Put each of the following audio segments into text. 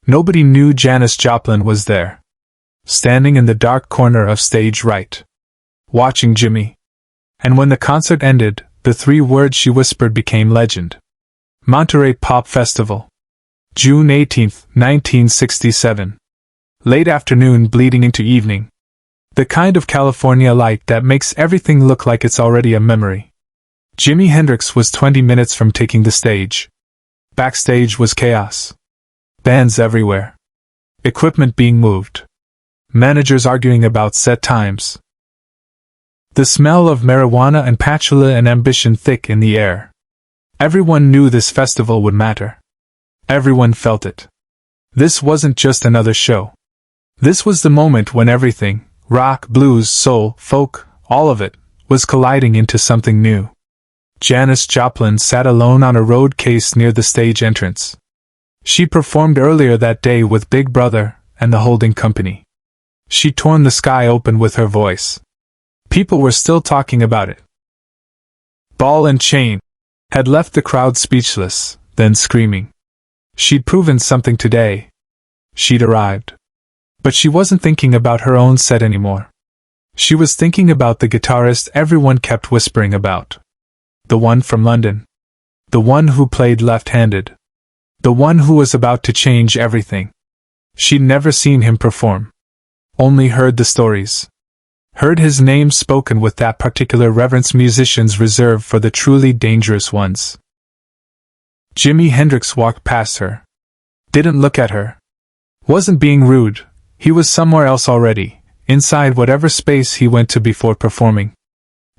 Nobody knew Janis Joplin was there, standing in the dark corner of stage right, watching Jimmy. And when the concert ended, the 3 words she whispered became legend. Monterey Pop Festival. June 18, 1967. Late afternoon bleeding into evening. The kind of California light that makes everything look like it's already a memory. Jimi Hendrix was 20 minutes from taking the stage. Backstage was chaos. Bands everywhere. Equipment being moved. Managers arguing about set times. The smell of marijuana and patchouli and ambition thick in the air. Everyone knew this festival would matter. Everyone felt it. This wasn't just another show. This was the moment when everything, rock, blues, soul, folk, all of it, was colliding into something new. Janis Joplin sat alone on a road case near the stage entrance. She performed earlier that day with Big Brother and the holding company. She'd torn the sky open with her voice. People were still talking about it. Ball and Chain had left the crowd speechless, then screaming. She'd proven something today. She'd arrived. But she wasn't thinking about her own set anymore. She was thinking about the guitarist everyone kept whispering about. The one from London. The one who played left-handed. The one who was about to change everything. She'd never seen him perform. Only heard the stories. Heard his name spoken with that particular reverence musicians reserve for the truly dangerous ones. Jimi Hendrix walked past her. Didn't look at her. Wasn't being rude, he was somewhere else already, inside whatever space he went to before performing.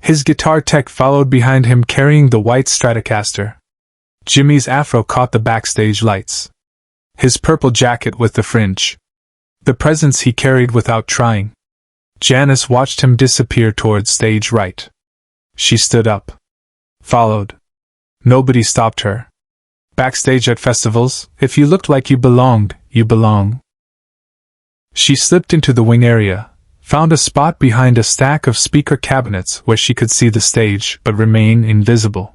His guitar tech followed behind him carrying the white Stratocaster. Jimmy's afro caught the backstage lights. His purple jacket with the fringe. The presence he carried without trying. Janis watched him disappear towards stage right. She stood up. Followed. Nobody stopped her. Backstage at festivals, if you looked like you belonged, you belong. She slipped into the wing area, found a spot behind a stack of speaker cabinets where she could see the stage but remain invisible.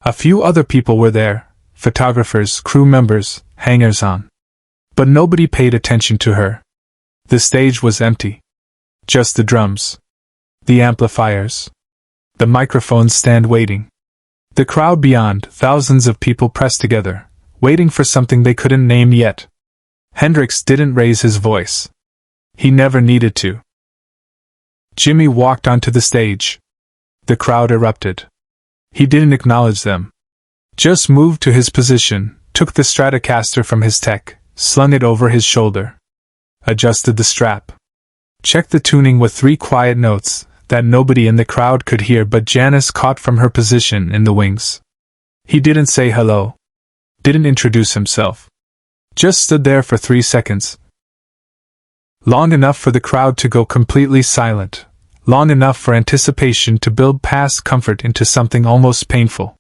A few other people were there, photographers, crew members, hangers-on. But nobody paid attention to her. The stage was empty. Just the drums. The amplifiers. The microphone stand waiting. The crowd beyond, thousands of people pressed together, waiting for something they couldn't name yet. Hendrix didn't raise his voice. He never needed to. Jimmy walked onto the stage. The crowd erupted. He didn't acknowledge them. Just moved to his position, took the Stratocaster from his tech, slung it over his shoulder. Adjusted the strap. Checked the tuning with 3 quiet notes that nobody in the crowd could hear but Janis caught from her position in the wings. He didn't say hello. Didn't introduce himself. Just stood there for 3 seconds. Long enough for the crowd to go completely silent. Long enough for anticipation to build past comfort into something almost painful.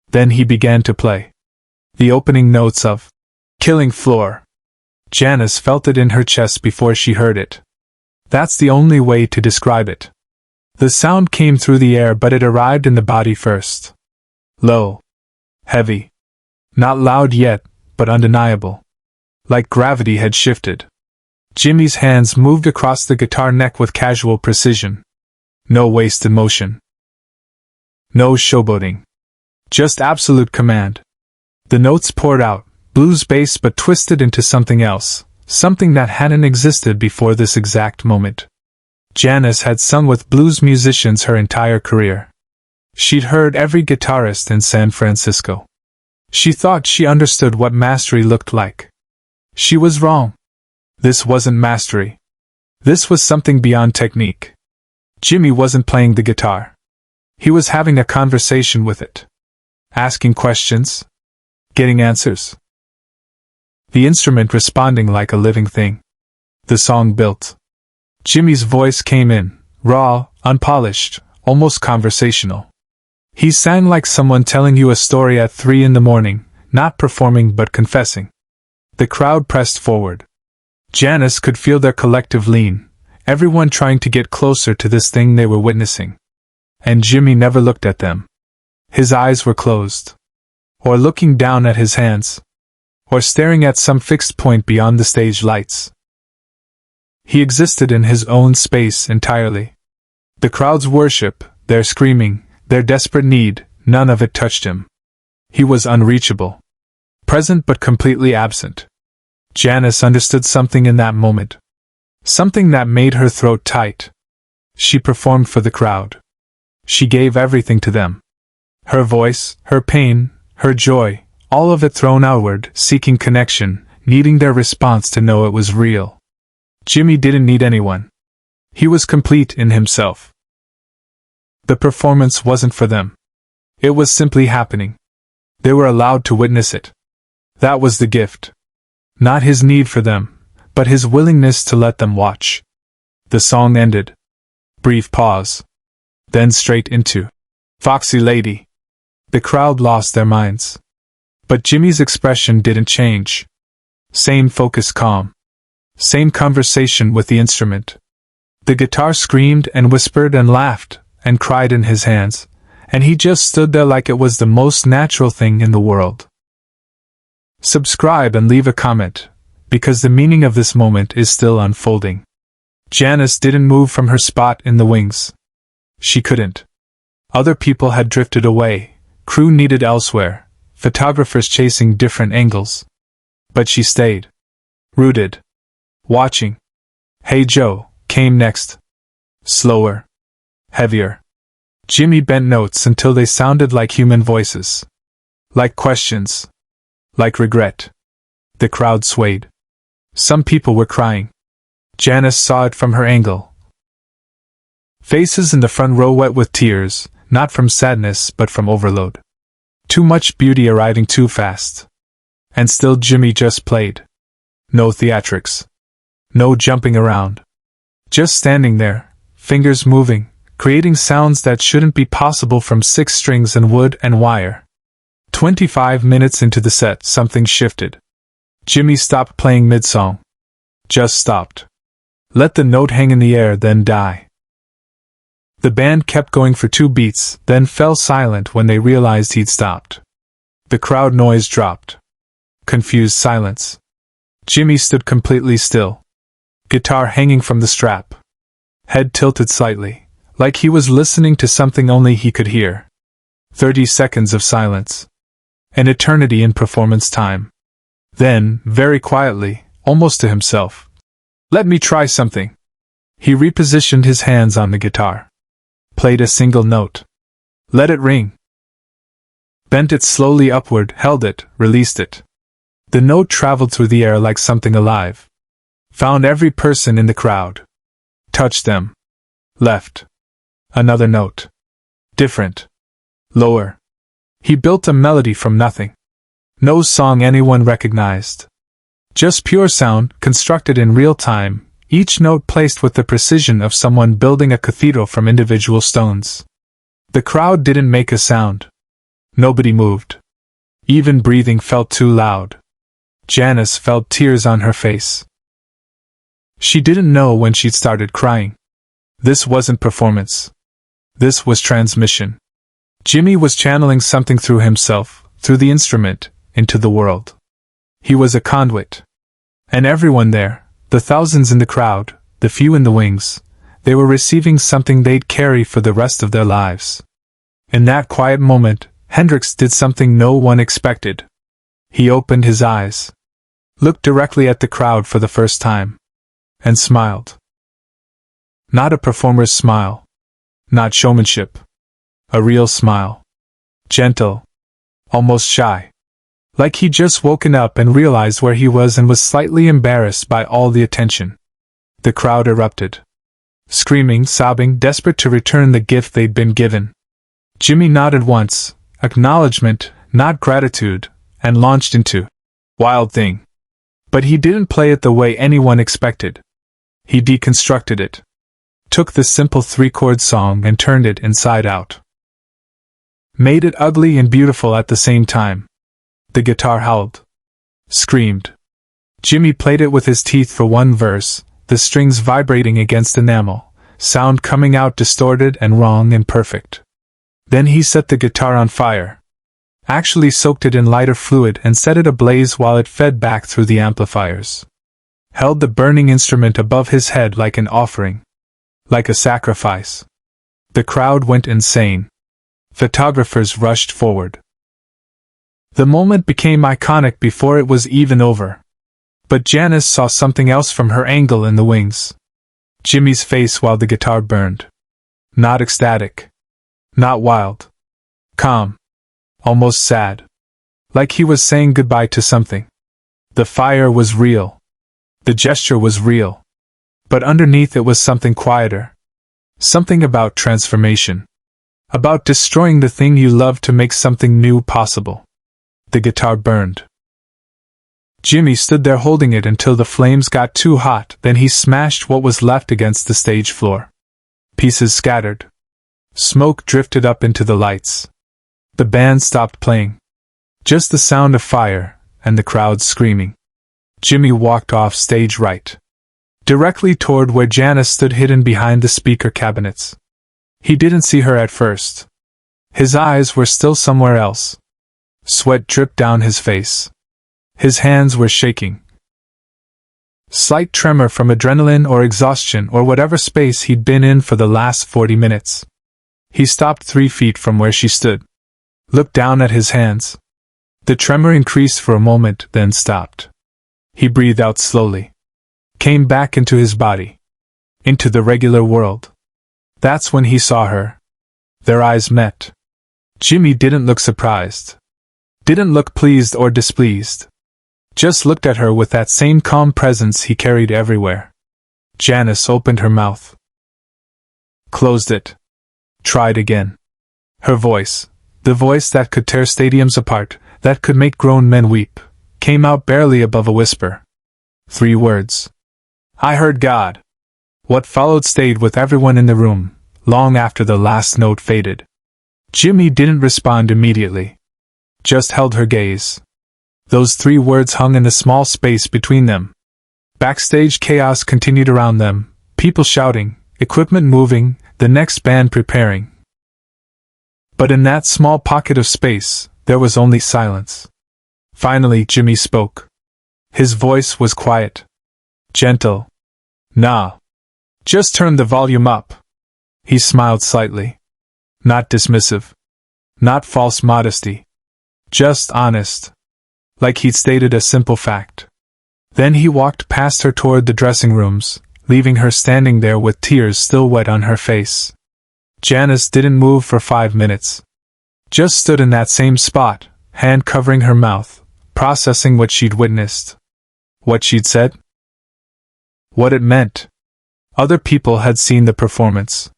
Then he began to play. The opening notes of Killing Floor. Janis felt it in her chest before she heard it. That's the only way to describe it. The sound came through the air but it arrived in the body first. Low. Heavy. Not loud yet, but undeniable. Like gravity had shifted. Jimmy's hands moved across the guitar neck with casual precision. No wasted motion. No showboating. Just absolute command. The notes poured out, blues bass but twisted into something else, something that hadn't existed before this exact moment. Janis had sung with blues musicians her entire career. She'd heard every guitarist in San Francisco. She thought she understood what mastery looked like. She was wrong. This wasn't mastery. This was something beyond technique. Jimmy wasn't playing the guitar. He was having a conversation with it. Asking questions. Getting answers. The instrument responding like a living thing. The song built. Jimmy's voice came in, raw, unpolished, almost conversational. He sang like someone telling you a story at 3 a.m, not performing but confessing. The crowd pressed forward. Janis could feel their collective lean, everyone trying to get closer to this thing they were witnessing. And Jimmy never looked at them. His eyes were closed. Or looking down at his hands. or staring at some fixed point beyond the stage lights. He existed in his own space entirely. The crowd's worship, their screaming, their desperate need, none of it touched him. He was unreachable. Present but completely absent. Janis understood something in that moment. Something that made her throat tight. She performed for the crowd. She gave everything to them. Her voice, her pain, her joy, all of it thrown outward, seeking connection, needing their response to know it was real. Jimi didn't need anyone. He was complete in himself. The performance wasn't for them. It was simply happening. They were allowed to witness it. That was the gift. Not his need for them, but his willingness to let them watch. The song ended. Brief pause. Then straight into Foxy Lady. The crowd lost their minds. But Jimi's expression didn't change. Same focused calm. Same conversation with the instrument. The guitar screamed and whispered and laughed and cried in his hands, and he just stood there like it was the most natural thing in the world. Subscribe and leave a comment, because the meaning of this moment is still unfolding. Janis didn't move from her spot in the wings. She couldn't. Other people had drifted away, crew needed elsewhere, photographers chasing different angles. But she stayed. Rooted. Watching. Hey Joe came next. Slower. Heavier. Jimi bent notes until they sounded like human voices. Like questions. Like regret. The crowd swayed. Some people were crying. Janis saw it from her angle. Faces in the front row wet with tears, not from sadness but from overload. Too much beauty arriving too fast. And still Jimi just played. No theatrics. No jumping around. Just standing there, fingers moving, creating sounds that shouldn't be possible from 6 strings and wood and wire. 25 minutes into the set, something shifted. Jimi stopped playing mid-song. Just stopped. Let the note hang in the air, then die. The band kept going for 2 beats, then fell silent when they realized he'd stopped. The crowd noise dropped. Confused silence. Jimi stood completely still. Guitar hanging from the strap. Head tilted slightly, like he was listening to something only he could hear. 30 seconds of silence. An eternity in performance time. Then, very quietly, almost to himself, "Let me try something." He repositioned his hands on the guitar. Played a single note. Let it ring. Bent it slowly upward, held it, released it. The note traveled through the air like something alive. Found every person in the crowd. Touched them. Left. Another note. Different. Lower. He built a melody from nothing. No song anyone recognized. Just pure sound, constructed in real time, each note placed with the precision of someone building a cathedral from individual stones. The crowd didn't make a sound. Nobody moved. Even breathing felt too loud. Janis felt tears on her face. She didn't know when she'd started crying. This wasn't performance. This was transmission. Jimi was channeling something through himself, through the instrument, into the world. He was a conduit. And everyone there, the thousands in the crowd, the few in the wings, they were receiving something they'd carry for the rest of their lives. In that quiet moment, Hendrix did something no one expected. He opened his eyes, looked directly at the crowd for the first time, and smiled. Not a performer's smile. Not showmanship. A real smile. Gentle. Almost shy. Like he'd just woken up and realized where he was and was slightly embarrassed by all the attention. The crowd erupted. Screaming, sobbing, desperate to return the gift they'd been given. Jimi nodded once, acknowledgement, not gratitude, and launched into Wild Thing. But he didn't play it the way anyone expected. He deconstructed it. Took the simple 3-chord song and turned it inside out. Made it ugly and beautiful at the same time. The guitar howled. Screamed. Jimi played it with his teeth for one verse, the strings vibrating against enamel, sound coming out distorted and wrong and perfect. Then he set the guitar on fire. actually soaked it in lighter fluid and set it ablaze while it fed back through the amplifiers. Held the burning instrument above his head like an offering. Like a sacrifice. The crowd went insane. Photographers rushed forward. The moment became iconic before it was even over. But Janis saw something else from her angle in the wings. Jimmy's face while the guitar burned. Not ecstatic. Not wild. Calm. Almost sad. Like he was saying goodbye to something. The fire was real. The gesture was real. But underneath it was something quieter. Something about transformation. About destroying the thing you love to make something new possible. The guitar burned. Jimmy stood there holding it until the flames got too hot, then he smashed what was left against the stage floor. Pieces scattered. Smoke drifted up into the lights. The band stopped playing. Just the sound of fire, and the crowd screaming. Jimmy walked off stage right. Directly toward where Janis stood hidden behind the speaker cabinets. He didn't see her at first. His eyes were still somewhere else. Sweat dripped down his face. His hands were shaking. Slight tremor from adrenaline or exhaustion or whatever space he'd been in for the last 40 minutes. He stopped 3 feet from where she stood. Looked down at his hands. The tremor increased for a moment, then stopped. He breathed out slowly. Came back into his body. Into the regular world. That's when he saw her. Their eyes met. Jimmy didn't look surprised. Didn't look pleased or displeased. Just looked at her with that same calm presence he carried everywhere. Janis opened her mouth. Closed it. Tried again. Her voice, the voice that could tear stadiums apart, that could make grown men weep, came out barely above a whisper. 3 words. I heard God. What followed stayed with everyone in the room, long after the last note faded. Jimmy didn't respond immediately. Just held her gaze. Those 3 words hung in the small space between them. Backstage chaos continued around them, people shouting, equipment moving, the next band preparing. But in that small pocket of space, there was only silence. Finally, Jimmy spoke. His voice was quiet. Gentle. Nah. Just turn the volume up. He smiled slightly. Not dismissive. Not false modesty. Just honest. Like he'd stated a simple fact. Then he walked past her toward the dressing rooms, leaving her standing there with tears still wet on her face. Janis didn't move for 5 minutes. Just stood in that same spot, hand covering her mouth, processing what she'd witnessed. What she'd said? What it meant. Other people had seen the performance.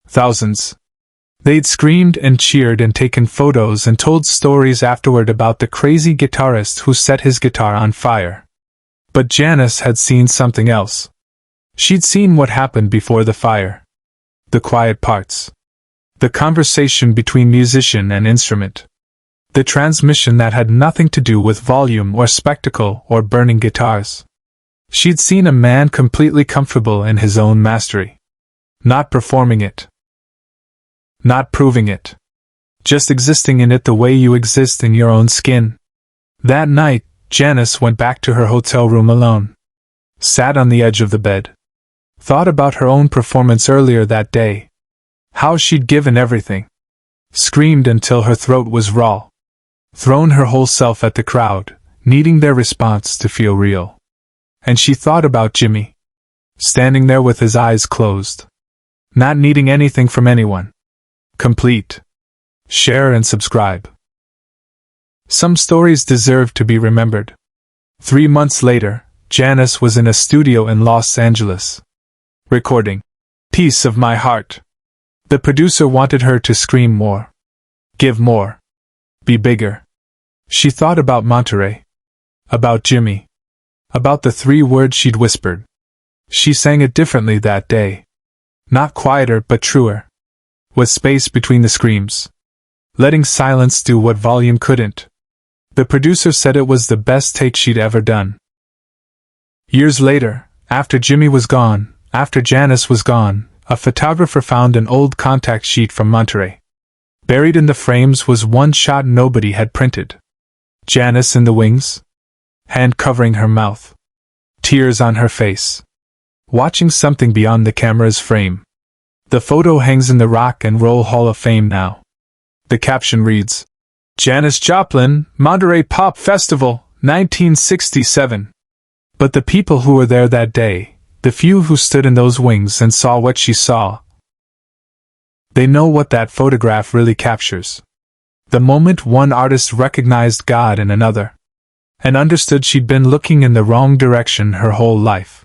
Thousands. They'd screamed and cheered and taken photos and told stories afterward about the crazy guitarist who set his guitar on fire. But Janis had seen something else. She'd seen what happened before the fire. The quiet parts. The conversation between musician and instrument. The transmission that had nothing to do with volume or spectacle or burning guitars. She'd seen a man completely comfortable in his own mastery. Not performing it. Not proving it. Just existing in it the way you exist in your own skin. That night, Janis went back to her hotel room alone. Sat on the edge of the bed. Thought about her own performance earlier that day. How she'd given everything. Screamed until her throat was raw. Thrown her whole self at the crowd, needing their response to feel real. And she thought about Jimmy. Standing there with his eyes closed. Not needing anything from anyone. Complete. Share and subscribe. Some stories deserve to be remembered. 3 months later, Janis was in a studio in Los Angeles. Recording. Piece of My Heart. The producer wanted her to scream more. Give more. Be bigger. She thought about Monterey. About Jimmy. About the 3 words she'd whispered. She sang it differently that day. Not quieter but truer. With space between the screams. Letting silence do what volume couldn't. The producer said it was the best take she'd ever done. Years later, after Jimmy was gone, after Janis was gone, a photographer found an old contact sheet from Monterey. Buried in the frames was one shot nobody had printed. Janis in the wings, hand covering her mouth, tears on her face, watching something beyond the camera's frame. The photo hangs in the Rock and Roll Hall of Fame now. The caption reads, Janis Joplin, Monterey Pop Festival, 1967. But the people who were there that day, the few who stood in those wings and saw what she saw, they know what that photograph really captures. The moment one artist recognized God in another, and understood she'd been looking in the wrong direction her whole life.